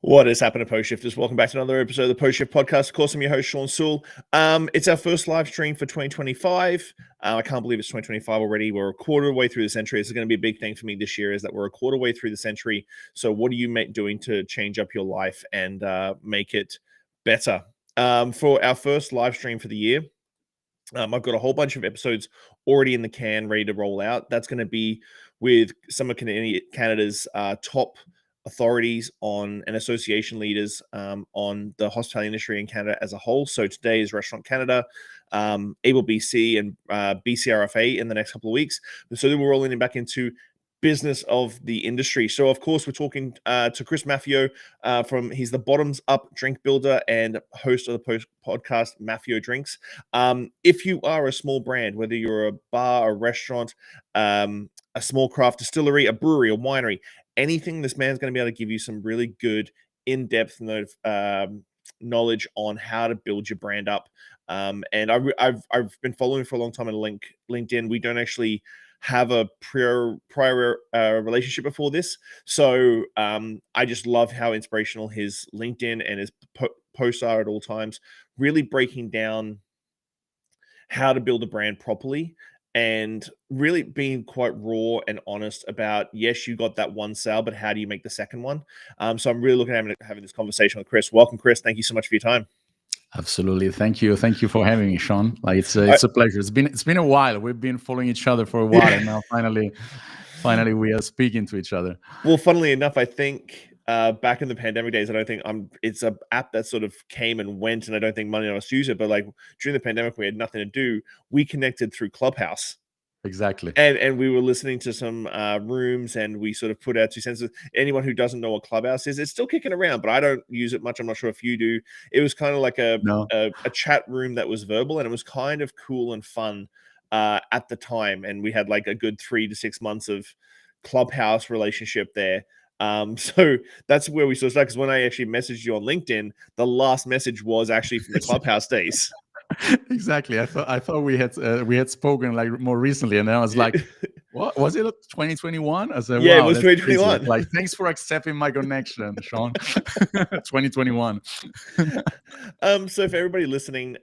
What is happening, Post Shifters? Welcome back to another episode of the Post Shift Podcast. Of course, I'm your host, Shawn Soole. It's our first live stream for 2025. I can't believe it's 2025 already. We're a quarter way through the century. This is going to be a big thing for me this year, is that we're a quarter way through the century. So what are you doing to change up your life and make it better? For our first live stream for the year, I've got a whole bunch of episodes already in the can, ready to roll out. That's going to be with some of Canada's top authorities on and association leaders on the hospitality industry in Canada as a whole. So today is Restaurant Canada, Able BC, and BCRFA in the next couple of weeks. So then we're rolling it back into business of the industry. So of course we're talking to Chris Maffeo he's the Bottoms Up drink builder and host of the podcast Maffeo Drinks. If you are a small brand, whether you're a bar, a restaurant, a small craft distillery, a brewery, a winery, anything, this man's going to be able to give you some really good in-depth knowledge on how to build your brand up. And I've been following for a long time on LinkedIn. We don't actually have a prior relationship before this, so I just love how inspirational his LinkedIn and his posts are at all times, really breaking down how to build a brand properly and really being quite raw and honest about, yes, you got that one sale, but how do you make the second one? So I'm really looking at having this conversation with Chris. Welcome, Chris. Thank you so much for your time. Absolutely. Thank you for having me, Shawn. Like it's a pleasure. It's been a while. We've been following each other for a while, and now finally we are speaking to each other. Well, funnily enough, I think back in the pandemic days, I don't think it's an app that sort of came and went, and I don't think many of us use it. But like during the pandemic, we had nothing to do. We connected through Clubhouse. Exactly. And we were listening to some rooms, and we sort of put our 2 cents. Anyone who doesn't know what Clubhouse is, it's still kicking around, but I don't use it much. I'm not sure if you do. It was kind of like a chat room that was verbal, and it was kind of cool and fun at the time. And we had like a good 3 to 6 months of Clubhouse relationship there. So that's where we sort of started, because when I actually messaged you on LinkedIn, the last message was actually from the Clubhouse days. Exactly. I thought we had spoken like more recently, and I was like, "What was it? 2021?" I said, "Yeah, wow, it was 2021." Like, thanks for accepting my connection, Shawn. 2021. So for everybody listening,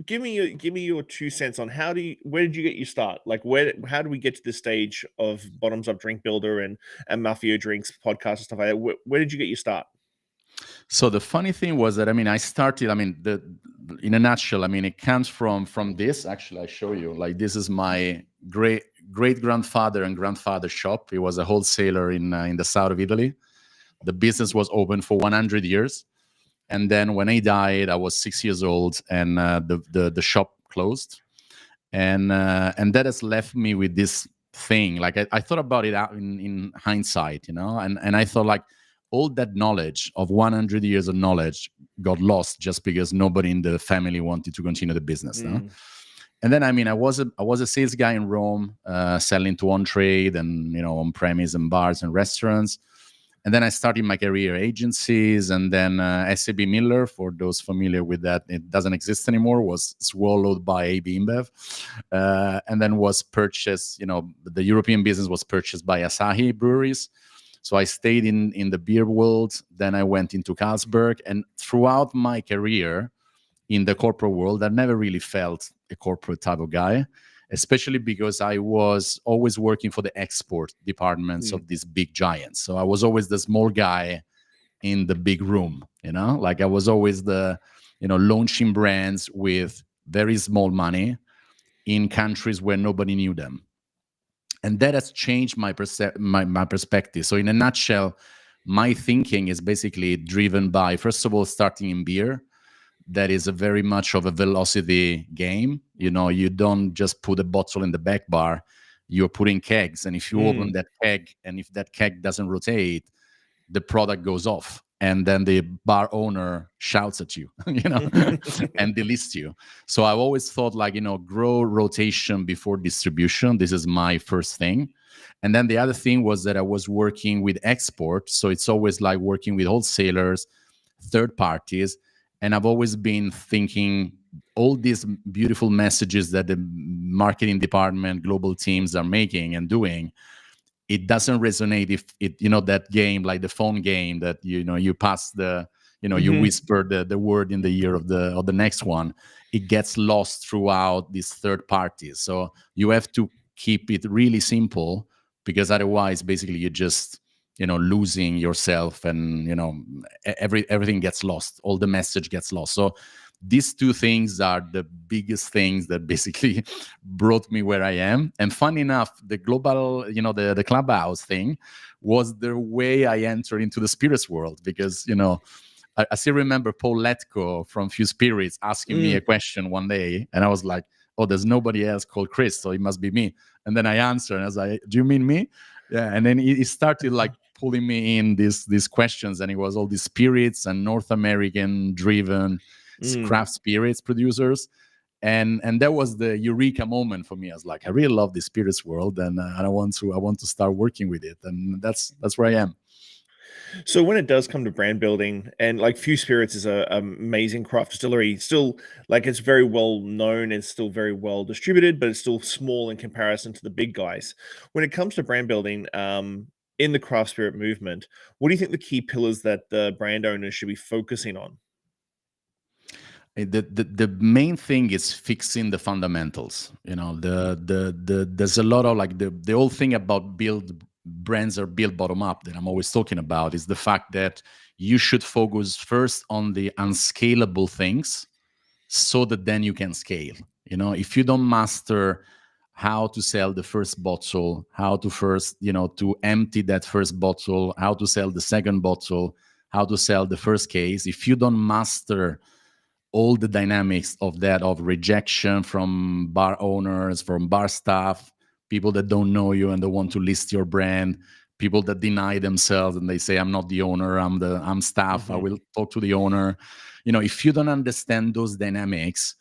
give me your 2 cents on where did you get your start? Like how do we get to this stage of Bottoms Up Drink Builder and Maffeo Drinks podcast and stuff like that? Where did you get your start? So the funny thing was that, I started, in a nutshell, it comes from this. Actually, I show you, like, this is my great grandfather and grandfather's shop. He was a wholesaler in the south of Italy. The business was open for 100 years. And then when he died, I was 6 years old, and the shop closed. And that has left me with this thing. Like, I thought about it out in hindsight, and I thought, like, all that knowledge of 100 years of knowledge got lost just because nobody in the family wanted to continue the business. No? And then, I was a sales guy in Rome, selling to on-trade and, on-premise and bars and restaurants. And then I started my career agencies, and then SAB Miller, for those familiar with that, it doesn't exist anymore, was swallowed by AB InBev, and then was purchased, the European business was purchased by Asahi Breweries. So I stayed in the beer world. Then I went into Carlsberg. And throughout my career in the corporate world, I never really felt a corporate type of guy, especially because I was always working for the export departments of these big giants. So I was always the small guy in the big room, like I was always the, launching brands with very small money in countries where nobody knew them. And that has changed my perspective. So in a nutshell, my thinking is basically driven by, first of all, starting in beer. That is a very much of a velocity game. You don't just put a bottle in the back bar, you're putting kegs. And if you open that keg, and if that keg doesn't rotate, the product goes off. And then the bar owner shouts at you, and deletes you. So I've always thought, like, grow rotation before distribution. This is my first thing. And then the other thing was that I was working with export. So it's always like working with wholesalers, third parties. And I've always been thinking all these beautiful messages that the marketing department, global teams are making and doing, it doesn't resonate if it, that game, like the phone game that you pass the, you whisper the word in the ear of the next one. It gets lost throughout these third parties. So you have to keep it really simple, because otherwise basically you just losing yourself, and everything gets lost, all the message gets lost. So these two things are the biggest things that basically brought me where I am. And fun enough, the global, the clubhouse thing was the way I entered into the spirits world, because I still remember Paul Letko from Few Spirits asking me a question one day, and I was like, oh, there's nobody else called Chris, so it must be me. And then I answered, and I was like, do you mean me? Yeah. And then he started like pulling me in these questions, and it was all these spirits and North American driven craft spirits producers. And that was the eureka moment for me. I was like, I really love the spirits world, and I want to start working with it. And that's where I am. So when it does come to brand building, and like Few Spirits is a amazing craft distillery, still like it's very well known, it's still very well distributed, but it's still small in comparison to the big guys. When it comes to brand building, in the craft spirit movement, what do you think the key pillars that the brand owners should be focusing on? The main thing is fixing the fundamentals. There's a lot of like the whole thing about brands are built bottom up that I'm always talking about, is the fact that you should focus first on the unscalable things, so that then you can scale. If you don't master how to sell the first bottle, how to first, to empty that first bottle, how to sell the second bottle, how to sell the first case, if you don't master all the dynamics of that, of rejection from bar owners, from bar staff, people that don't know you and they want to list your brand, people that deny themselves and they say, I'm not the owner, I'm staff, I will talk to the owner. If you don't understand those dynamics,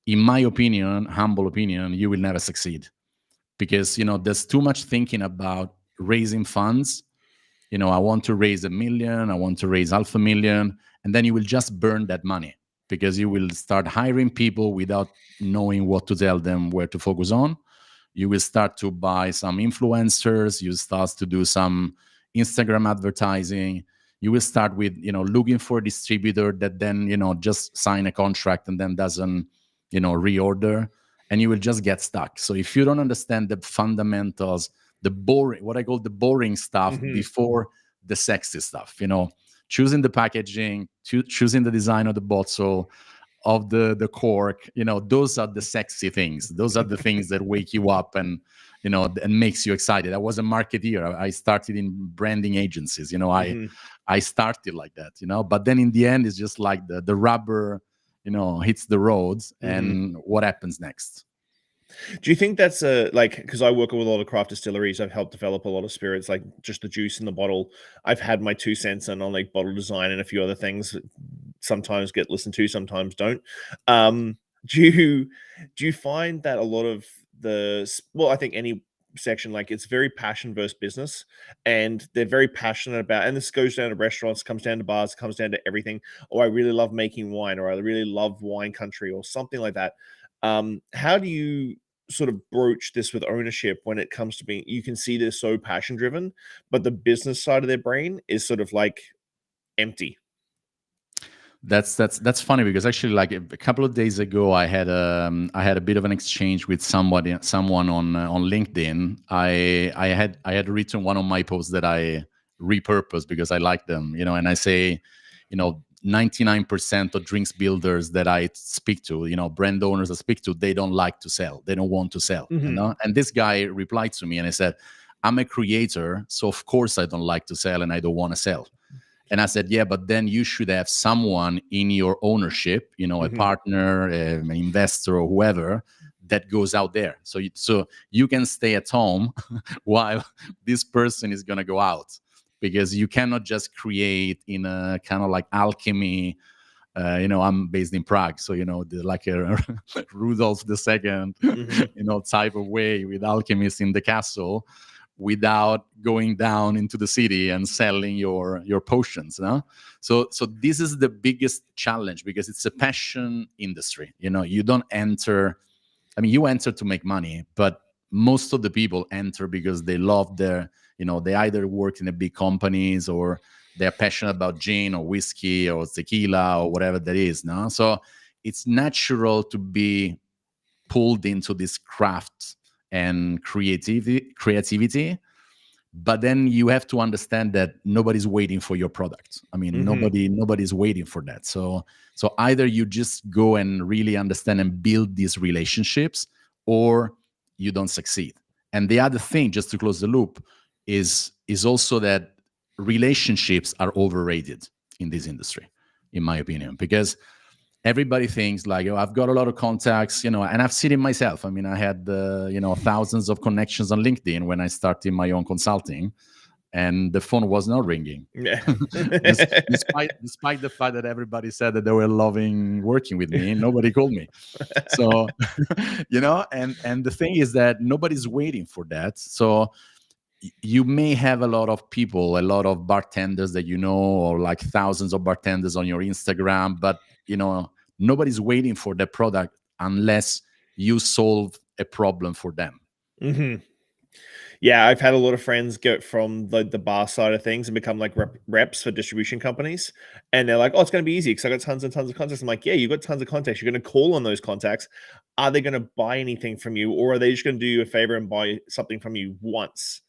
in my opinion, humble opinion, you will never succeed. Because there's too much thinking about raising funds. I want to raise 1 million, I want to raise 500,000, and then you will just burn that money, because you will start hiring people without knowing what to tell them, where to focus on. You will start to buy some influencers, you start to do some Instagram advertising. You will start with looking for a distributor that then just sign a contract and then doesn't reorder, and you will just get stuck. So if you don't understand the fundamentals, the boring, what I call the boring stuff, before the sexy stuff, choosing the packaging, choosing the design of the bottle, of the cork, those are the sexy things. Those are the things that wake you up and and makes you excited. I was a marketeer. I started in branding agencies. I started like that. But then in the end, it's just like the rubber hits the roads, and what happens next. Do you think that's like, because I work with a lot of craft distilleries, I've helped develop a lot of spirits, like just the juice in the bottle. I've had my 2 cents on like bottle design and a few other things that sometimes get listened to, sometimes don't. Do you find that a lot of well, I think any section, like it's very passion versus business, and they're very passionate about, and this goes down to restaurants, comes down to bars, comes down to everything. Oh, I really love making wine, or I really love wine country, or something like that. How do you sort of broach this with ownership when it comes to being, you can see they're so passion driven, but the business side of their brain is sort of like empty? That's funny, because actually, like a couple of days ago, I had a bit of an exchange with someone on LinkedIn. I had written one of my posts that I repurposed because I like them, and I say, 99% of drinks builders that I speak to, brand owners I speak to, they don't like to sell. They don't want to sell, And this guy replied to me and I said, I'm a creator, so of course I don't like to sell and I don't want to sell. And I said, yeah, but then you should have someone in your ownership, a partner, an investor, or whoever that goes out there. So you can stay at home while this person is going to go out, because you cannot just create in a kind of like alchemy. I'm based in Prague, so like a Rudolph II, type of way, with alchemists in the castle, without going down into the city and selling your potions. So this is the biggest challenge, because it's a passion industry. You don't enter. I mean, you enter to make money, but most of the people enter because they love their, they either work in the big companies or they're passionate about gin or whiskey or tequila or whatever that is. No, so it's natural to be pulled into this craft and creativity. But then you have to understand that nobody's waiting for your product. I mean, nobody's waiting for that. So either you just go and really understand and build these relationships, or you don't succeed. And the other thing, just to close the loop, is also that relationships are overrated in this industry, in my opinion, because everybody thinks like, oh, I've got a lot of contacts, and I've seen it myself. I mean, I had, thousands of connections on LinkedIn when I started my own consulting, and the phone was not ringing. Yeah. despite the fact that everybody said that they were loving working with me, nobody called me. So, and the thing is that nobody's waiting for that. So you may have a lot of people, a lot of bartenders that or like thousands of bartenders on your Instagram, but nobody's waiting for the product unless you solve a problem for them. Yeah, I've had a lot of friends go from the bar side of things and become like reps for distribution companies. And they're like, oh, it's going to be easy because I got tons and tons of contacts. I'm like, yeah, you've got tons of contacts. You're going to call on those contacts. Are they going to buy anything from you, or are they just going to do you a favor and buy something from you once?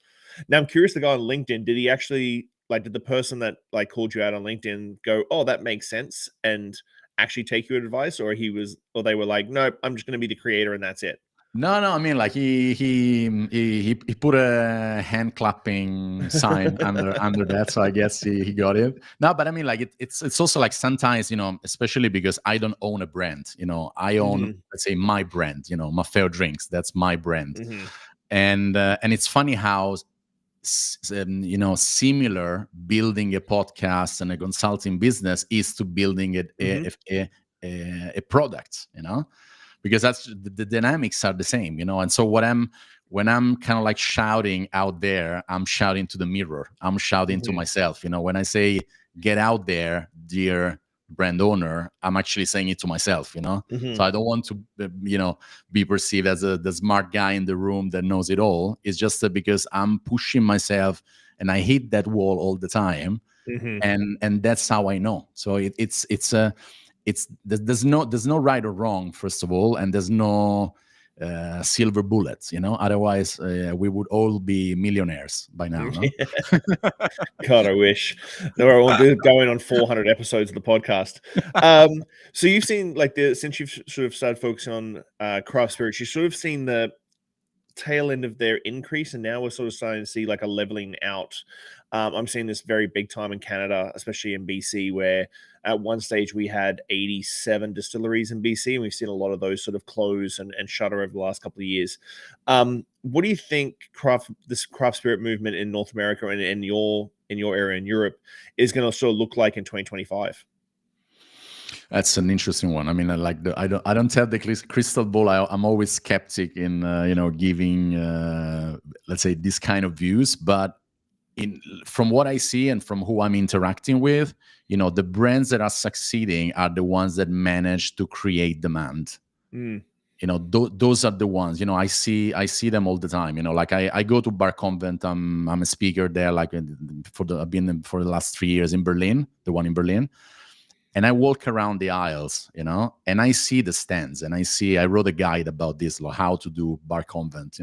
Now, I'm curious, the guy on LinkedIn, did he actually, did the person that called you out on LinkedIn go, oh, that makes sense, and actually take your advice, or they were like, nope, I'm just going to be the creator and that's it? No, I mean, like he put a hand clapping sign under that, so I guess he got it. No, but I mean, like it's also like sometimes, especially because I don't own a brand, I own, let's say, my brand, Maffeo drinks, that's my brand, and it's funny how similar building a podcast and a consulting business is to building a product, because that's the dynamics are the same, and so when I'm kind of like shouting out there, I'm shouting to the mirror, I'm shouting to myself, when I say get out there, dear brand owner, I'm actually saying it to myself, so I don't want to be perceived as the smart guy in the room that knows it all. It's just because I'm pushing myself and I hit that wall all the time, and that's how I know. So there's no right or wrong, first of all, and there's no silver bullets, otherwise we would all be millionaires by now, no? God, I wish. No, I won't do going on 400 episodes of the podcast. So you've seen since you've sort of started focusing on craft spirits, you've sort of seen the tail end of their increase, and now we're sort of starting to see like a leveling out. I'm seeing this very big time in Canada, especially in BC, where at one stage we had 87 distilleries in BC, and we've seen a lot of those sort of close and shutter over the last couple of years. What do you think this craft spirit movement in North America and in your area in Europe is going to sort of look like in 2025? That's an interesting one. I mean, I don't have the crystal ball. I'm always skeptic in giving let's say this kind of views, but from what I see and from who I'm interacting with, the brands that are succeeding are the ones that manage to create demand. Those are the ones, I see them all the time. Like I go to Bar Convent. I'm a speaker there, like I've been for the last 3 years in Berlin, the one in Berlin. And I walk around the aisles, and I see the stands, and I wrote a guide about this, like how to do Bar Convent,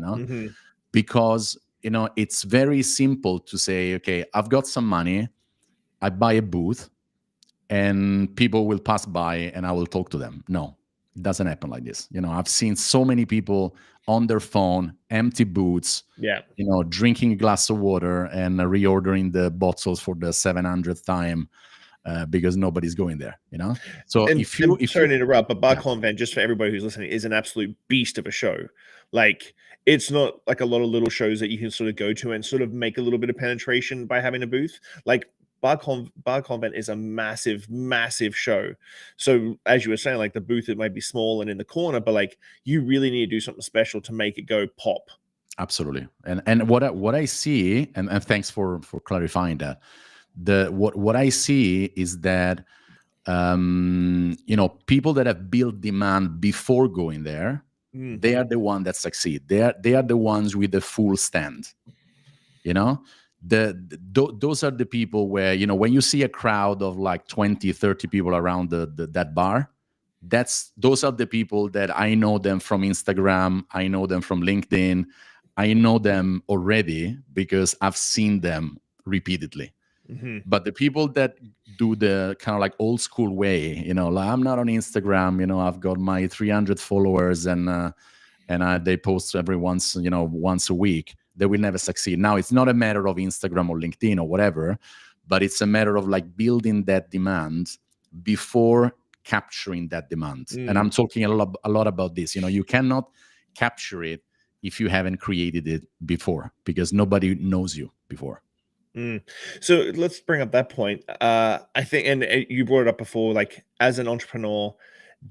because, it's very simple to say, okay, I've got some money, I buy a booth, and people will pass by and I will talk to them. No, it doesn't happen like this. I've seen so many people on their phone, empty booths, drinking a glass of water and reordering the bottles for the 700th time. Because nobody's going there, So sorry to interrupt, but Bar Convent, just for everybody who's listening, is an absolute beast of a show. Like, it's not like a lot of little shows that you can sort of go to and sort of make a little bit of penetration by having a booth. Like Bar Convent is a massive, massive show. So as you were saying, like the booth, it might be small and in the corner, but like you really need to do something special to make it go pop. Absolutely. And what I see, and thanks for clarifying that. What I see is that people that have built demand before going there, They are the one that succeed. They are the ones with the full stand. Those are the people where, when you see a crowd of like 20, 30 people around that bar, those are the people that I know them from Instagram, I know them from LinkedIn, I know them already because I've seen them repeatedly. But the people that do the kind of like old school way, like I'm not on Instagram, I've got my 300 followers and they post every once a week, they will never succeed. Now, it's not a matter of Instagram or LinkedIn or whatever, but it's a matter of like building that demand before capturing that demand. And I'm talking a lot about this. You cannot capture it if you haven't created it before, because nobody knows you before. So let's bring up that point. I think, and you brought it up before, like as an entrepreneur,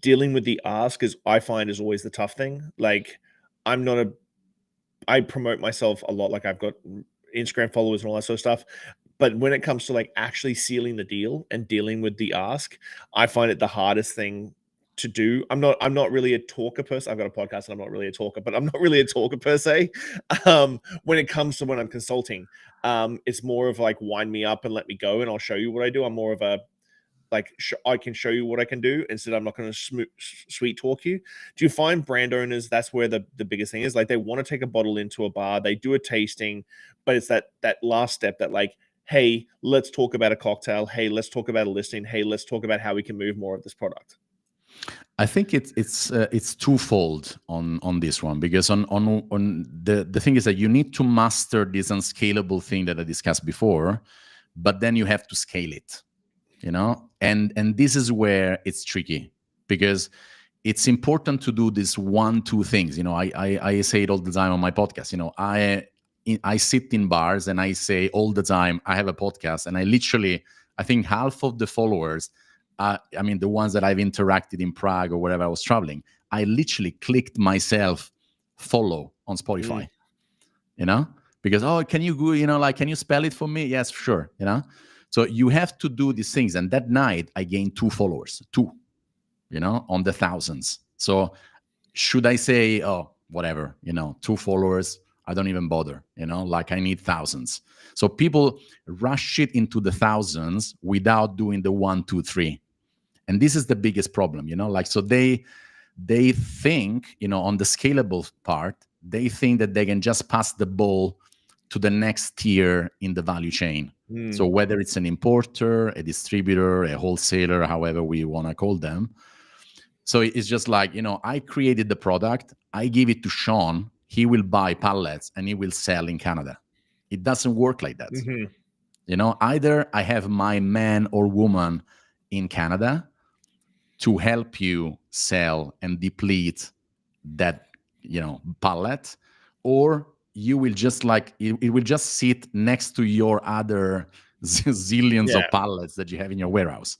dealing with the ask I find is always the tough thing. Like I promote myself a lot. Like I've got Instagram followers and all that sort of stuff. But when it comes to like actually sealing the deal and dealing with the ask, I find it the hardest thing to do. I'm not really a talker person. I've got a podcast and I'm not really a talker, but I'm not really a talker per se. When it comes to when I'm consulting, it's more of like wind me up and let me go and I'll show you what I do. I'm more of a like I can show you what I can do instead. I'm not going to sweet talk you. Do you find brand owners that's where the biggest thing is? Like they want to take a bottle into a bar, they do a tasting, but it's that last step that like, hey, let's talk about a cocktail. Hey, let's talk about a listing. Hey, let's talk about how we can move more of this product. I think it's twofold on this one, because on the thing is that you need to master this unscalable thing that I discussed before, but then you have to scale it. And this is where it's tricky, because it's important to do this 1-2 things. I say it all the time on my podcast. I sit in bars and I say all the time, I have a podcast, and I think half of the followers, the ones that I've interacted in Prague or wherever I was traveling, I literally clicked myself follow on Spotify, because, can you go, can you spell it for me? Yes, sure. So you have to do these things. And that night I gained 2 followers, on the thousands. So should I say, oh, whatever, 2 followers, I don't even bother, like I need thousands. So people rush it into the thousands without doing the 1, 2, 3. And this is the biggest problem, so they think, on the scalable part, they think that they can just pass the ball to the next tier in the value chain. So whether it's an importer, a distributor, a wholesaler, however we want to call them. So it's just like, I created the product, I give it to Shawn, he will buy pallets and he will sell in Canada. It doesn't work like that. Either I have my man or woman in Canada to help you sell and deplete that, pallet, or you will just like it will just sit next to your other zillions of pallets that you have in your warehouse.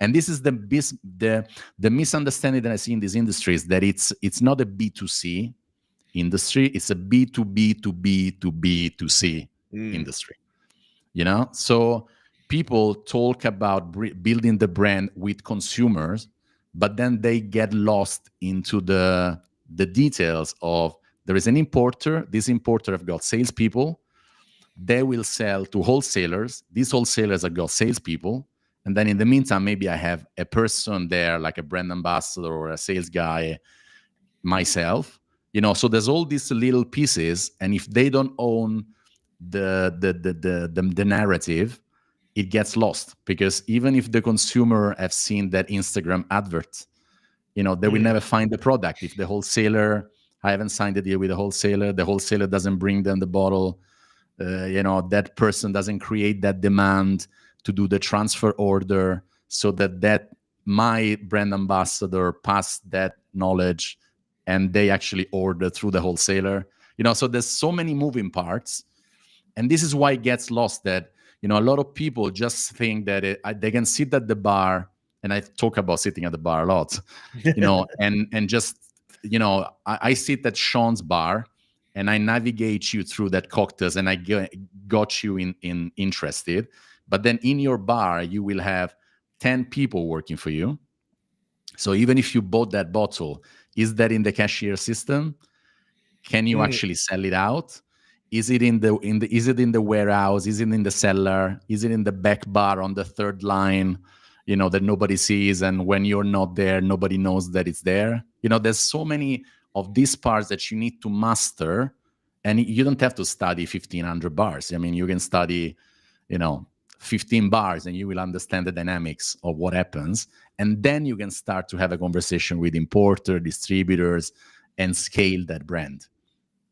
And this is the misunderstanding that I see in this industry, is that it's not a B2C industry, it's a B2B to B to B to C industry. So people talk about building the brand with consumers, but then they get lost into the details of, there is an importer. This importer have got salespeople. They will sell to wholesalers. These wholesalers have got salespeople. And then in the meantime, maybe I have a person there, like a brand ambassador or a sales guy, myself. So there's all these little pieces. And if they don't own the narrative, it gets lost. Because even if the consumer have seen that Instagram advert, they will never find the product. If the wholesaler, I haven't signed a deal with the wholesaler doesn't bring them the bottle, that person doesn't create that demand to do the transfer order, so that my brand ambassador pass that knowledge and they actually order through the wholesaler. So there's so many moving parts, and this is why it gets lost, that a lot of people just think that they can sit at the bar, and I talk about sitting at the bar a lot, and just, I sit at Shawn's bar and I navigate you through that cocktails, and I got you in interested. But then in your bar, you will have 10 people working for you. So even if you bought that bottle, is that in the cashier system? Can you Mm, actually sell it out? Is it is it in the warehouse? Is it in the cellar? Is it in the back bar on the third line, that nobody sees, and when you're not there, nobody knows that it's there? There's so many of these parts that you need to master, and you don't have to study 1,500 bars. I mean, you can study, you know, 15 bars and you will understand the dynamics of what happens. And then you can start to have a conversation with importer, distributors, and scale that brand.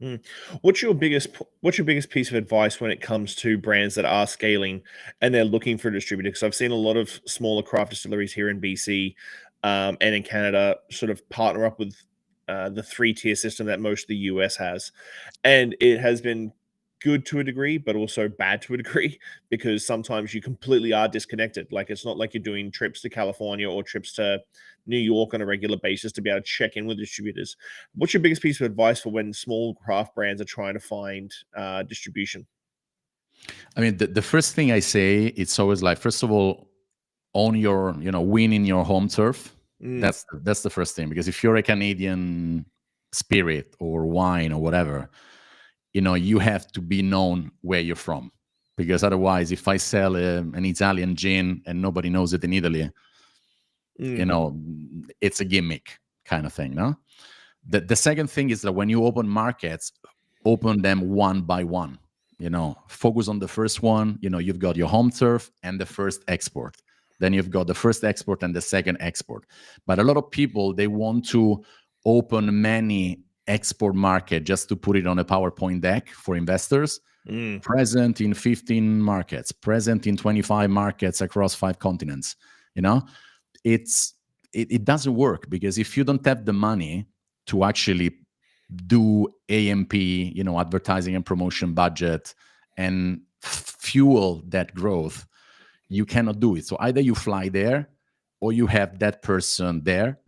mm. What's your biggest piece of advice when it comes to brands that are scaling and they're looking for a distributor? Because I've seen a lot of smaller craft distilleries here in BC, and in Canada sort of partner up with the three-tier system that most of the US has. And it has been good to a degree, but also bad to a degree because sometimes you completely are disconnected. Like it's not like you're doing trips to California or trips to New York on a regular basis to be able to check in with distributors. What's your biggest piece of advice for when small craft brands are trying to find distribution? I mean, the first thing I say, it's always like, first of all, own your, win in your home turf. Mm, That's the first thing, because if you're a Canadian spirit or wine or whatever, you have to be known where you're from. Because otherwise, if I sell an Italian gin and nobody knows it in Italy, mm, it's a gimmick kind of thing, no? The second thing is that when you open markets, open them one by one. Focus on the first one. You've got your home turf and the first export. Then you've got the first export and the second export. But a lot of people, they want to open many export market just to put it on a PowerPoint deck for investors. mm, Present in 15 markets, present in 25 markets across 5 continents. You know, it doesn't work, because if you don't have the money to actually do AMP, advertising and promotion budget, and fuel that growth, you cannot do it. So either you fly there or you have that person there,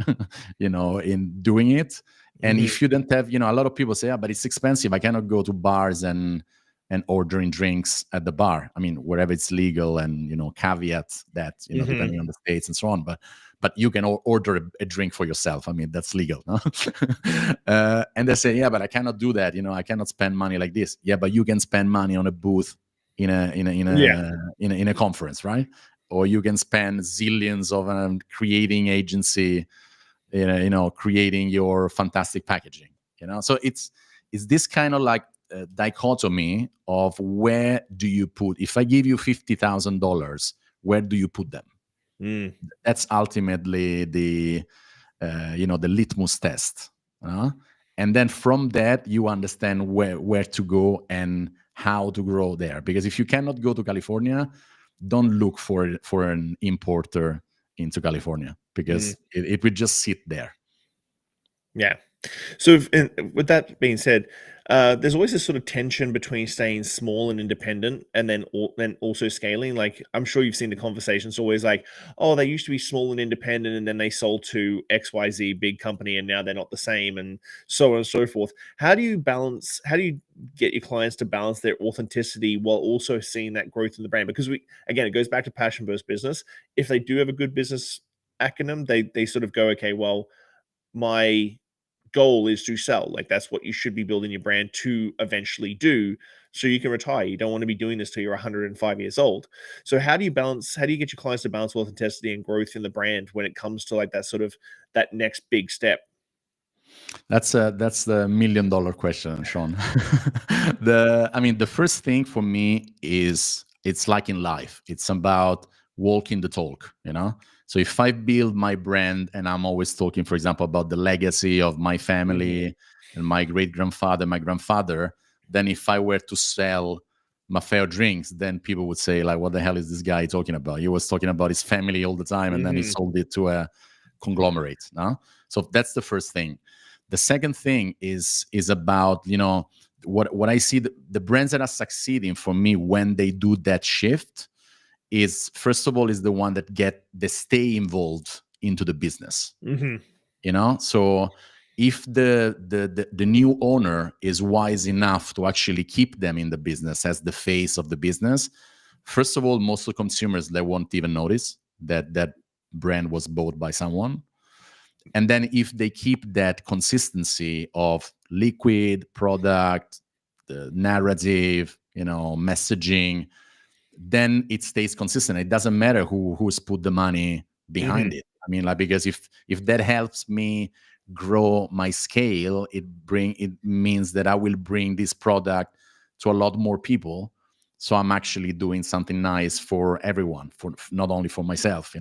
in doing it. And mhm, if you don't have, a lot of people say, but it's expensive. I cannot go to bars and ordering drinks at the bar. I mean, wherever it's legal, and caveat that, mhm, depending on the states and so on. But you can order a drink for yourself. I mean, that's legal. No? And they say, yeah, but I cannot do that. I cannot spend money like this. Yeah, but you can spend money on a booth in yeah, a conference, right? Or you can spend zillions of creating agency, creating your fantastic packaging. So it's this kind of like dichotomy of, where do you put? If I give you $50,000, where do you put them? mm, That's ultimately the litmus test. And then from that, you understand where to go and how to grow there. Because if you cannot go to California, don't look for an importer into California, mm, because it will just sit there. yeah. So, with that being said, there's always this sort of tension between staying small and independent, and then also scaling. Like, I'm sure you've seen the conversations always like, oh, they used to be small and independent, and then they sold to XYZ big company, and now they're not the same, and so on and so forth. How do you balance? How do you get your clients to balance their authenticity while also seeing that growth in the brand? Because again, it goes back to passion versus business. If they do have a good business acronym, they sort of go, okay, well, my goal is to sell. Like that's what you should be building your brand to eventually do so you can retire. You don't want to be doing this till you're 105 years old. So how do you get your clients to balance authenticity and growth in the brand when it comes to like that sort of that next big step? That's the $1 million question, Shawn. The first thing for me is, it's like in life. It's about walking the talk. So if I build my brand and I'm always talking, for example, about the legacy of my Mhm. family and my great grandfather, my grandfather, then if I were to sell Maffeo drinks, then people would say, like, what the hell is this guy talking about? He was talking about his family all the time, and then he Mhm. sold it to a conglomerate. No? So that's the first thing. The second thing is about, what I see, the brands that are succeeding for me when they do that shift is, first of all, is the one that they stay involved into the business. Mhm. So if the new owner is wise enough to actually keep them in the business as the face of the business, first of all, most of the consumers, they won't even notice that brand was bought by someone. And then if they keep that consistency of liquid product, the narrative, messaging, then it stays consistent. It doesn't matter who's put the money behind it. I mean, like, because if that helps me grow my scale, it means that I will bring this product to a lot more people. So I'm actually doing something nice for everyone, for not only for myself,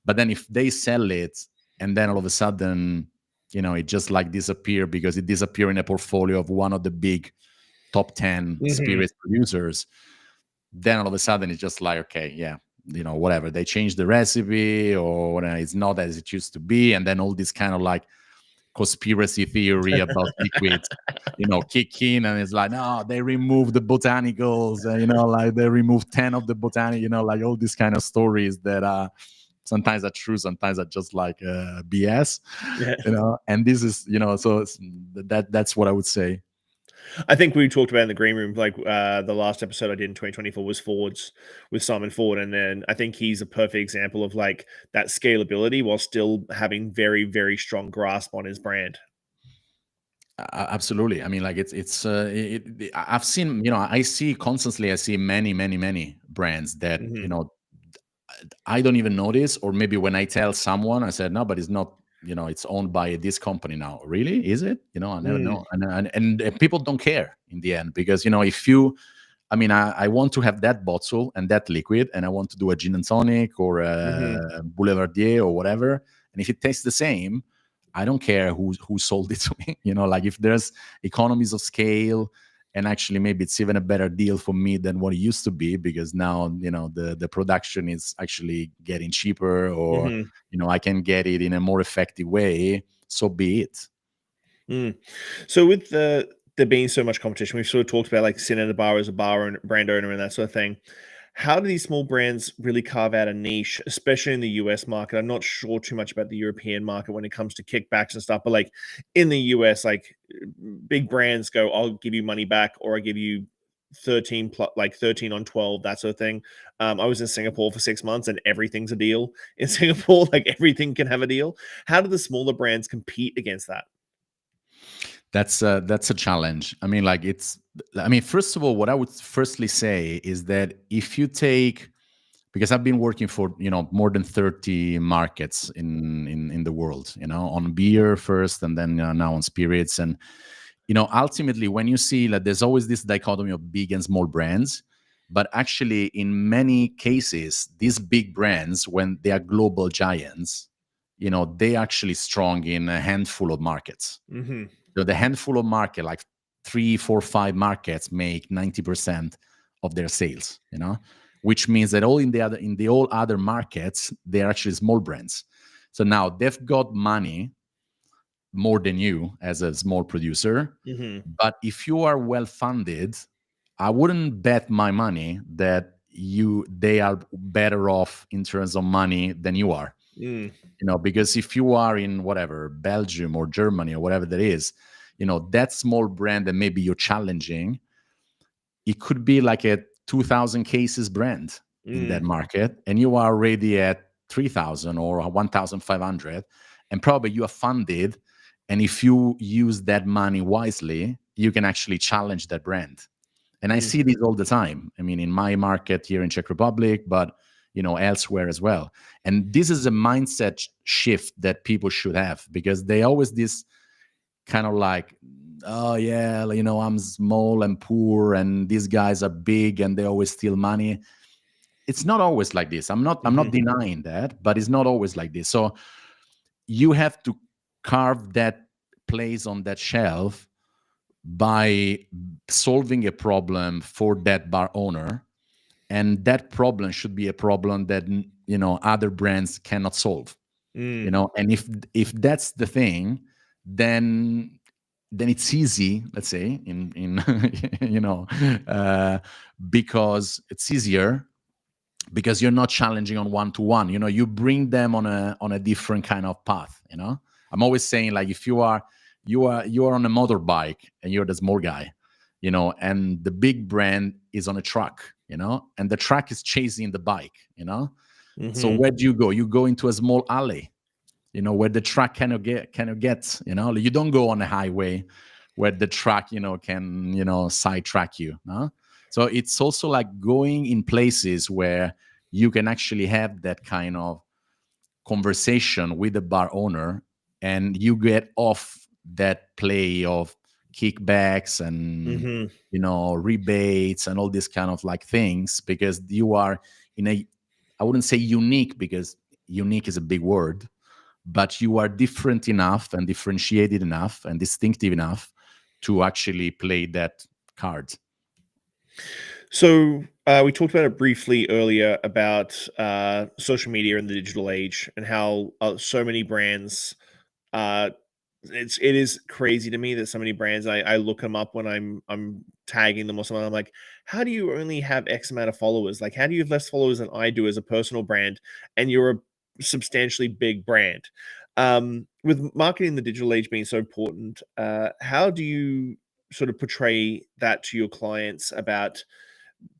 But then if they sell it and then all of a sudden, it just like disappear because it disappear in a portfolio of one of the big top 10 spirits producers, then all of a sudden it's just like, okay, yeah, whatever. They changed the recipe or whatever, it's not as it used to be. And then all this kind of like conspiracy theory about liquids, kick in, and it's like, no, they removed the botanicals, like they removed 10 of the botanic, like all these kind of stories that sometimes are true, sometimes are just like BS, and this is, so that's what I would say. I think we talked about in the green room, like the last episode I did in 2024 was Ford's with Simon Ford. And then I think he's a perfect example of like that scalability while still having very, very strong grasp on his brand. Absolutely. I mean, like I've seen, I see constantly, I see many brands that, I don't even notice, or maybe when I tell someone, I said, no, but it's not, it's owned by this company now. Really? Is it? I never know. And people don't care in the end, because, if you, I mean, I want to have that bottle and that liquid, and I want to do a gin and tonic or a Boulevardier or whatever. And if it tastes the same, I don't care who sold it to me. Like if there's economies of scale, and actually maybe it's even a better deal for me than what it used to be, because now, the production is actually getting cheaper, or, I can get it in a more effective way. So be it. So with there being so much competition, we've sort of talked about like sitting at a bar as a bar and brand owner and that sort of thing. How do these small brands really carve out a niche, especially in the US market? I'm not sure too much about the European market when it comes to kickbacks and stuff, but like in the US, like big brands go, I'll give you money back, or I give you 13 on 12, that sort of thing. I was in Singapore for 6 months and everything's a deal in Singapore. Like everything can have a deal. How do the smaller brands compete against that? That's a challenge. I mean, first of all, what I would firstly say is that if you take, because I've been working for, more than 30 markets in the world, on beer first, and then now on spirits. And, ultimately when you see that there's always this dichotomy of big and small brands, but actually in many cases, these big brands, when they are global giants, they actually strong in a handful of markets. The handful of market, like 3, 4, 5 markets, make 90% of their sales. Which means that all other markets, they're actually small brands. So now they've got money more than you as a small producer. But if you are well funded, I wouldn't bet my money that they are better off in terms of money than you are. Because if you are in whatever, Belgium or Germany or whatever that is, that small brand that maybe you're challenging, it could be like a 2,000 cases brand in that market, and you are already at 3,000 or 1,500, and probably you are funded. And if you use that money wisely, you can actually challenge that brand. And I see this all the time. I mean, in my market here in Czech Republic, but elsewhere as well. And this is a mindset shift that people should have, because they always this kind of like, oh yeah, I'm small and poor, and these guys are big and they always steal money. It's not always like this. I'm not denying that, but it's not always like this. So you have to carve that place on that shelf by solving a problem for that bar owner. And that problem should be a problem that other brands cannot solve. And if that's the thing, then it's easy, let's say, in because it's easier, because you're not challenging on one-to-one. You bring them on a different kind of path. I'm always saying, like, if you are on a motorbike and you're the small guy, and the big brand is on a truck, and the truck is chasing the bike, so where do you go? You go into a small alley, where the truck cannot get, you don't go on a highway where the truck, can, sidetrack you. No? So it's also like going in places where you can actually have that kind of conversation with the bar owner, and you get off that play of kickbacks and rebates and all these kind of like things, because you are in a, I wouldn't say unique, because unique is a big word, but you are different enough and differentiated enough and distinctive enough to actually play that card. So we talked about it briefly earlier about social media in the digital age and how so many brands. It is crazy to me that so many brands, I look them up when I'm tagging them or something. I'm like, how do you only have X amount of followers? Like, how do you have less followers than I do as a personal brand, and you're a substantially big brand? With marketing in the digital age being so important, how do you sort of portray that to your clients about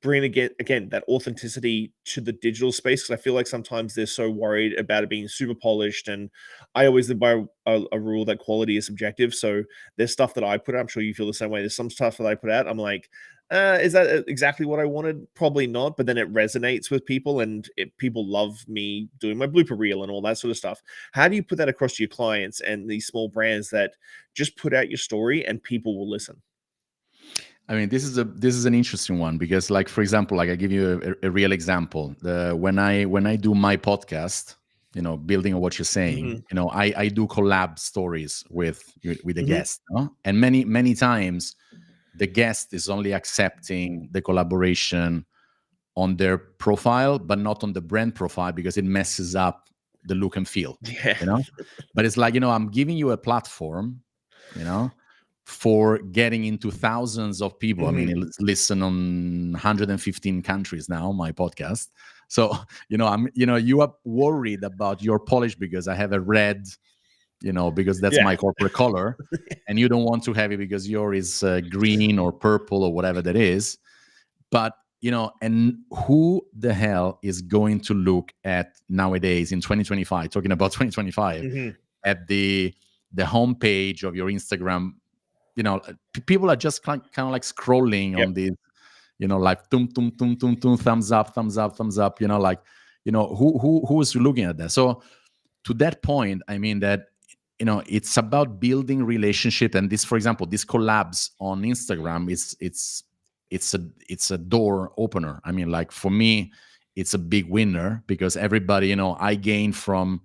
bring again that authenticity to the digital space? Because I feel like sometimes they're so worried about it being super polished, and I always live by a rule that quality is subjective. So there's stuff that I put out, I'm sure you feel the same way. There's some stuff that I put out, I'm like, is that exactly what I wanted? Probably not, but then it resonates with people, and people love me doing my blooper reel and all that sort of stuff. How do you put that across to your clients and these small brands that just put out your story and people will listen? I mean, this is an interesting one, because, like, for example, like I give you a real example. When I do my podcast, building on what you're saying, I do collab stories with a guest, no? And many times the guest is only accepting the collaboration on their profile, but not on the brand profile, because it messes up the look and feel. Yeah. But it's like, I'm giving you a platform, for getting into thousands of people. I mean, it's listened on 115 countries now, my podcast. So, you are worried about your polish because I have a red, because that's my corporate color, and you don't want to have it because yours is green or purple or whatever that is. But, and who the hell is going to look at nowadays in 2025, talking about 2025, at the homepage of your Instagram? People are just kind of like scrolling on these, like tum tum tum tum tum, thumbs up, thumbs up, thumbs up. Who is looking at that? So to that point, I mean that it's about building relationship, and this, for example, this collabs on Instagram, it's a door opener. I mean, like, for me, it's a big winner, because everybody, I gain from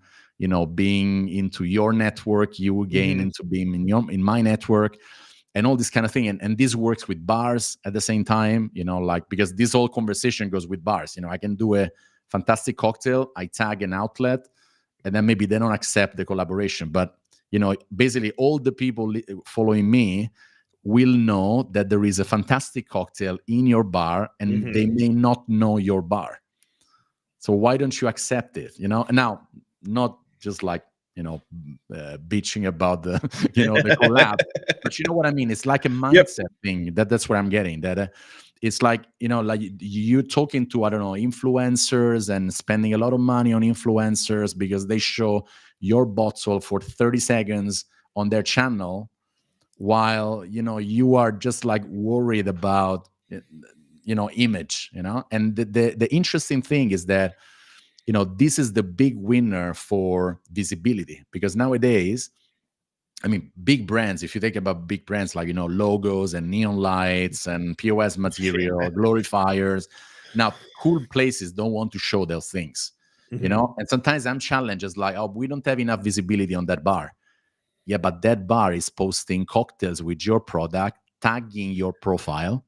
being into your network, you will gain into being in my network, and all this kind of thing. And this works with bars at the same time, like, because this whole conversation goes with bars. I can do a fantastic cocktail, I tag an outlet, and then maybe they don't accept the collaboration. But, basically all the people following me will know that there is a fantastic cocktail in your bar, and they may not know your bar. So why don't you accept it? And now, not just like, bitching about the, the collab, but you know what I mean? It's like a mindset thing. That's what I'm getting. That it's like, like you're talking to, I don't know, influencers, and spending a lot of money on influencers because they show your bottle for 30 seconds on their channel, while, you are just like worried about, image, and the interesting thing is that, this is the big winner for visibility, because nowadays, I mean, big brands, if you think about big brands like, logos and neon lights and POS material, glorifiers, now cool places don't want to show those things, and sometimes I'm challenged as like, oh, we don't have enough visibility on that bar. Yeah, but that bar is posting cocktails with your product, tagging your profile,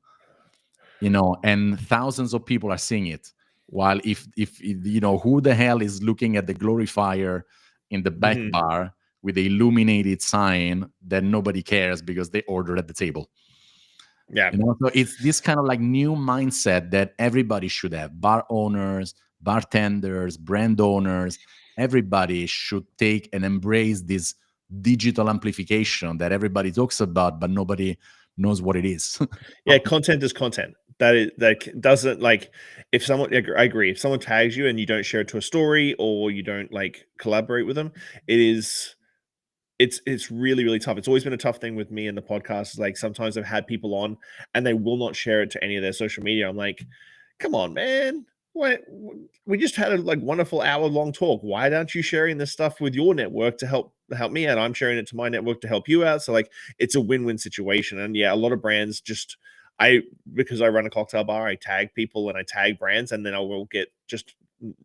and thousands of people are seeing it. While if who the hell is looking at the glorifier in the back bar with the illuminated sign that nobody cares because they ordered at the table? So it's this kind of like new mindset that everybody should have. Bar owners, bartenders, brand owners, everybody should take and embrace this digital amplification that everybody talks about, but nobody knows what it is. Yeah, content is content. that doesn't like if someone I agree if someone tags you and you don't share it to a story or you don't like collaborate with them, it's really really tough. It's always been a tough thing with me in the podcast. Like sometimes I've had people on and they will not share it to any of their social media. I'm like, come on, man. What we just had a like wonderful hour long talk. Why aren't you sharing this stuff with your network to help me out? I'm sharing it to my network to help you out. So like it's a win-win situation. And yeah, a lot of brands just because I run a cocktail bar, I tag people and I tag brands, and then I will get just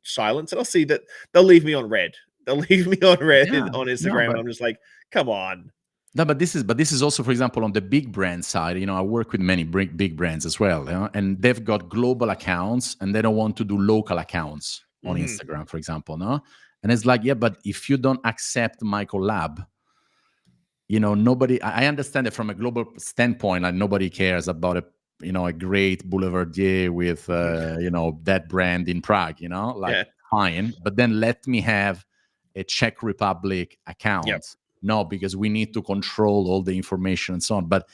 silence, and I'll see that they'll leave me on red. They'll leave me on red Yeah, on no, Instagram, and I'm just like, come on. no, but this is also, for example, on the big brand side. I work with many big brands as well, and they've got global accounts, and they don't want to do local accounts on Mm-hmm. Instagram, for example, no. And it's like, yeah, but if you don't accept my collab, nobody. I understand it from a global standpoint. Like nobody cares about a great boulevardier with that brand in Prague. Like Yeah. fine, but then let me have a Czech Republic Yep. account. No, because we need to control all the information and so on. But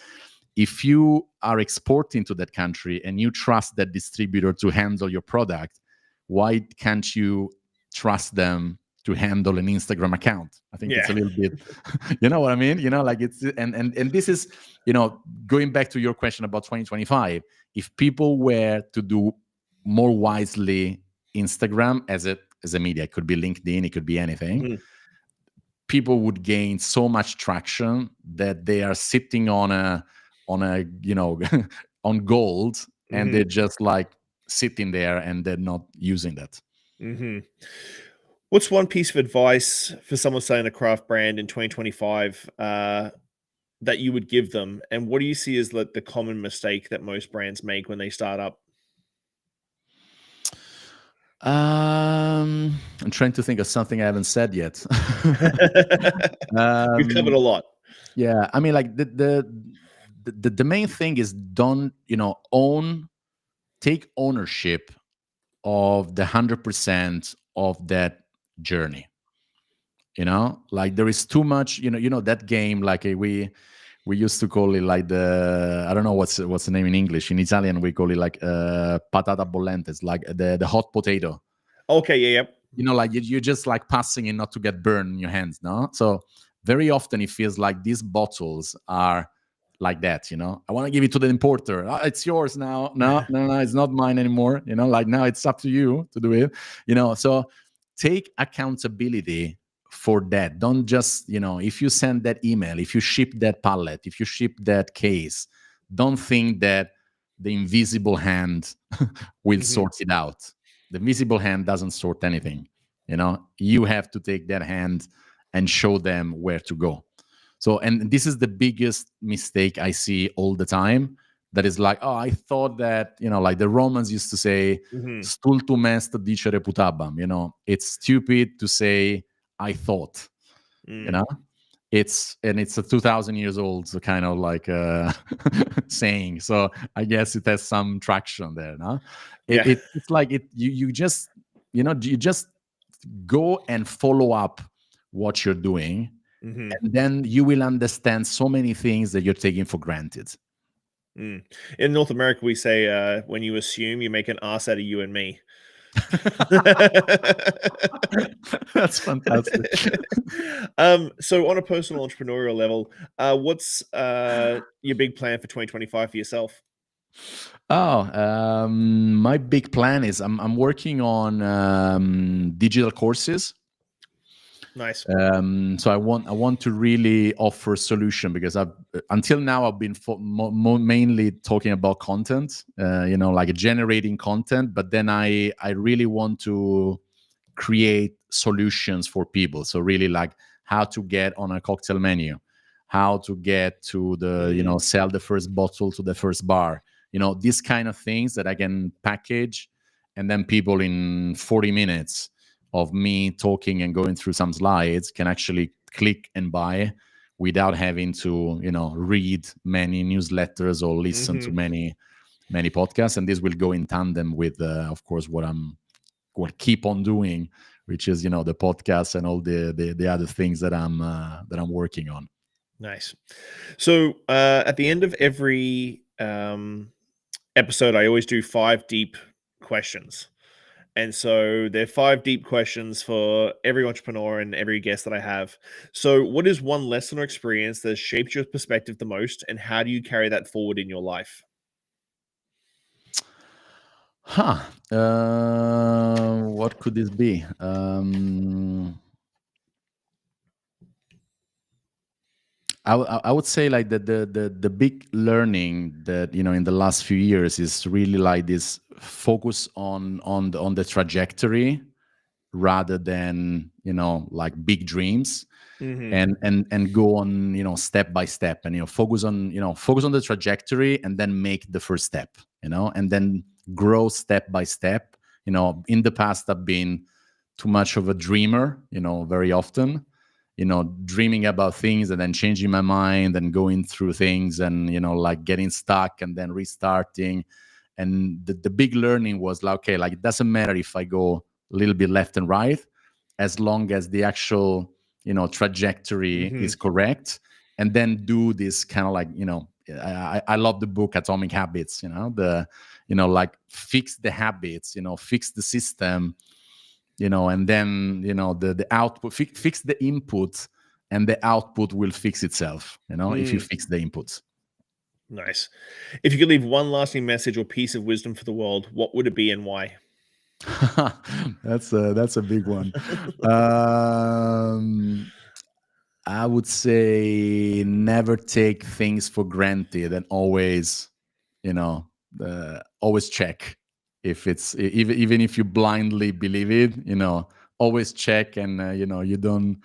if you are exporting to that country and you trust that distributor to handle your product, why can't you trust them to handle an Instagram account? I think it's a Yeah. little bit, you know what I mean? Like it's, and this is, going back to your question about 2025, if people were to do more wisely Instagram as a media, it could be LinkedIn, it could be anything. Mm-hmm. People would gain so much traction that they are sitting on a on gold, and Mm-hmm. they're just like sitting there and they're not using that. Mm-hmm. What's one piece of advice for someone starting a craft brand in 2025 that you would give them? And what do you see as the common mistake that most brands make when they start up? I'm trying to think of something I haven't said yet. We've covered um, a lot. yeah, I mean, like the main thing is don't take ownership of the 100% of that journey. Like there is too much. That game, like we used to call it like I don't know what's the name in English. In Italian we call it like patata bollente. It's like the hot potato. Okay, yeah, yep. Like you're just like passing it not to get burned in your hands, no? So very often it feels like these bottles are like that. I want to give it to the importer. It's yours now. No, no, no, it's not mine anymore. Like now it's up to you to do it. So take accountability for that. Don't just, if you send that email, if you ship that pallet, if you ship that case, don't think that the invisible hand will Mm-hmm. sort it out. The visible hand doesn't sort anything. You have to take that hand and show them where to go. So, and this is the biggest mistake I see all the time. That is like, oh, I thought that, like the Romans used to say, Mm-hmm. stultum est dicere putabam. It's stupid to say, I thought, it's a 2,000 years old, so kind of like saying. So I guess it has some traction there. No? It's like you just, you just go and follow up what you're doing. Mm-hmm. And then you will understand so many things that you're taking for granted. In North America, we say when you assume, you make an ass out of you and me. That's fantastic. So on a personal entrepreneurial level, what's your big plan for 2025 for yourself? My big plan is I'm working on digital courses. Nice. So I want to really offer a solution, because until now I've been mainly talking about content, like generating content, but then I really want to create solutions for people. So really like how to get on a cocktail menu, how to get to the sell the first bottle to the first bar, these kind of things that I can package, and then people in 40 minutes of me talking and going through some slides can actually click and buy without having to read many newsletters or listen to many podcasts. And this will go in tandem with of course what keep on doing, which is the podcast and all the other things that I'm working on. Nice. So at the end of episode, I always do 5 deep questions. And so there are 5 deep questions for every entrepreneur and every guest that I have. So, what is one lesson or experience that has shaped your perspective the most, and how do you carry that forward in your life? Huh. What could this be? I would say like the big learning that in the last few years is really like this focus on the trajectory rather than like big dreams, Mhm. and go on step by step, and focus on the trajectory, and then make the first step, and then grow step by step. In the past I've been too much of a dreamer, very often, dreaming about things and then changing my mind and going through things, and like getting stuck and then restarting. And the big learning was like, okay, like it doesn't matter if I go a little bit left and right, as long as the actual trajectory Mhm. is correct. And then do this kind of like, I love the book Atomic Habits, like fix the habits, fix the system, and then the output, fix the input, and the output will fix itself, if you Mm. fix the inputs. Nice. If you could leave one lasting message or piece of wisdom for the world, what would it be and why? That's a big one. um I would say never take things for granted, and always, always check if it's even if you blindly believe it. Always check, and you don't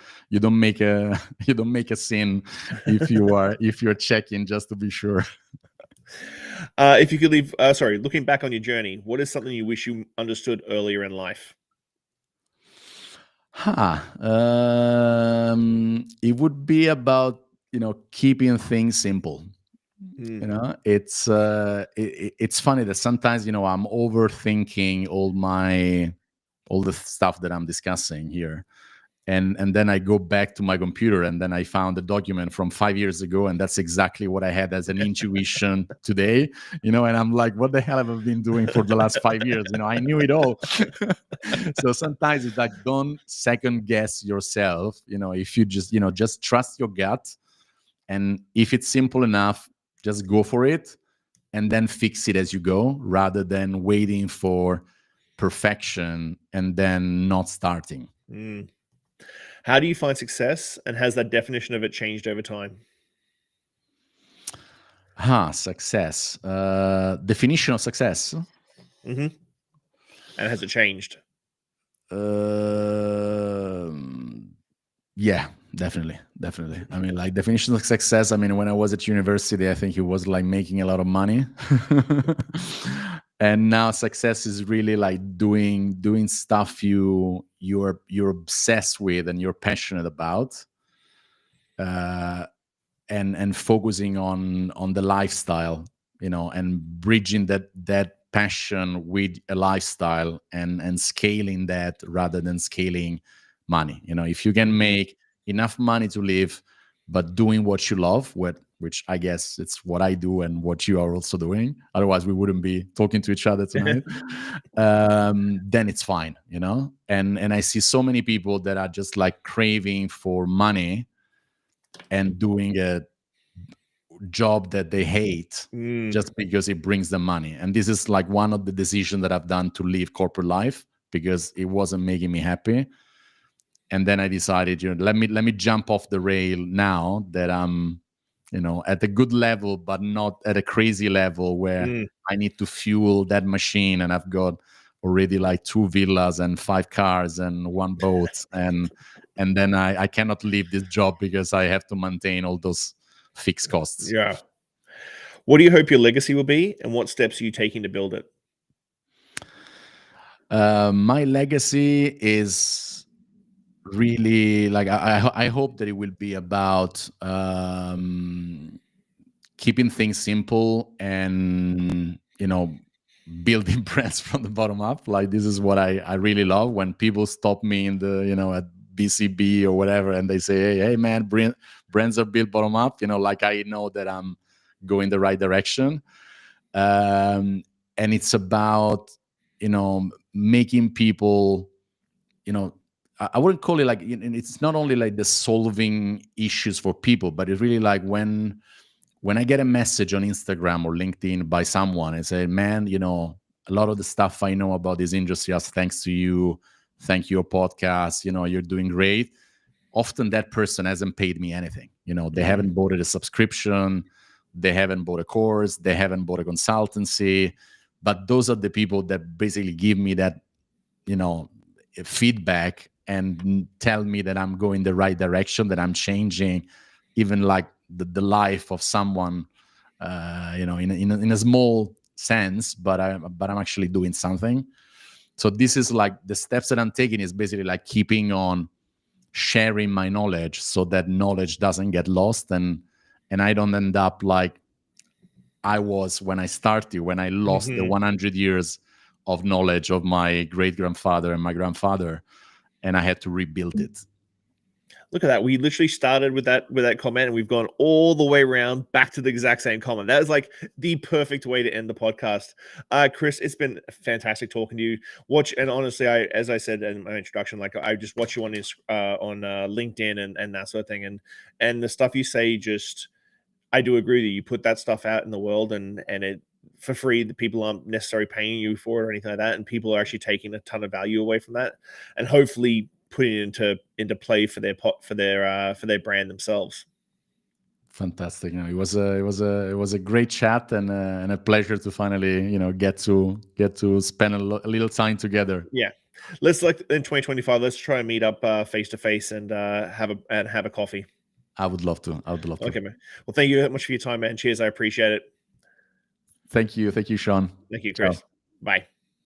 make a you don't make a sin if you're checking just to be sure. If you could leave, sorry, looking back on your journey, what is something you wish you understood earlier in life? It would be about keeping things simple. Mm. It's funny that sometimes I'm overthinking all the stuff that I'm discussing here, and then I go back to my computer, and then I found a document from 5 years ago, and that's exactly what I had as an intuition today. And I'm like, what the hell have I been doing for the last 5 years? I knew it all. So sometimes it's like, don't second guess yourself. If you just trust your gut, and if it's simple enough, just go for it, and then fix it as you go, rather than waiting for perfection and then not starting. Mm. How do you find success, and has that definition of it changed over time? Success. Definition of success. Hmm. And has it changed? Um, yeah, definitely. I mean, like definition of success. I mean, when I was at university, I think it was like making a lot of money, and now success is really like doing stuff you're obsessed with and you're passionate about, uh, and focusing on the lifestyle, and bridging that passion with a lifestyle, and scaling that rather than scaling money. If you can Mhm. make enough money to live, but doing what you love, which I guess it's what I do and what you are also doing, otherwise we wouldn't be talking to each other tonight. Then it's fine. And I see so many people that are just like craving for money and doing a job that they hate Mm. just because it brings them money. And this is like one of the decisions that I've done to leave corporate life, because it wasn't making me happy. And then I decided, let me jump off the rail now that I'm, at a good level, but not at a crazy level where Mm. I need to fuel that machine. And I've got already like 2 villas and 5 cars and 1 boat, and then I cannot leave this job because I have to maintain all those fixed costs. Yeah. What do you hope your legacy will be, and what steps are you taking to build it? My legacy is really like, I hope that it will be about keeping things simple, and building brands from the bottom up. Like, this is what I really love, when people stop me in the at BCB or whatever, and they say, hey man, brands are built bottom up. Like, I know that I'm going the right direction. And it's about, making people, I wouldn't call it like, it's not only like the solving issues for people, but it's really like when I get a message on Instagram or LinkedIn by someone and say, man, a lot of the stuff I know about this industry is thanks to you. Thank you, your podcast. You're doing great. Often that person hasn't paid me anything. They haven't bought a subscription. They haven't bought a course. They haven't bought a consultancy. But those are the people that basically give me that, feedback and tell me that I'm going the right direction, that I'm changing even like the life of someone, in a small sense, but I'm actually doing something. So this is like the steps that I'm taking is basically like keeping on sharing my knowledge so that knowledge doesn't get lost and I don't end up like I was when I started, when I lost the 100 years of knowledge of my great grandfather and my grandfather, and I had to rebuild it. Look at that. We literally started with that comment and we've gone all the way around back to the exact same comment. That is like the perfect way to end the podcast. Chris, it's been fantastic talking to you. And honestly, as I said in my introduction, like I just watch you on LinkedIn and that sort of thing. And the stuff you say, I do agree that you put that stuff out in the world and it for free. The people aren't necessarily paying you for it or anything like that. And people are actually taking a ton of value away from that. And hopefully putting it into play for their brand themselves. Fantastic. It was a great chat and a pleasure to finally get to spend a little time together. Yeah, let's like in 2025. Let's try and meet up face to face and have a coffee. I would love to. Okay, man. Well, thank you very much for your time, man. Cheers. I appreciate it. Thank you, Shawn. Thank you, Chris. Ciao. Bye.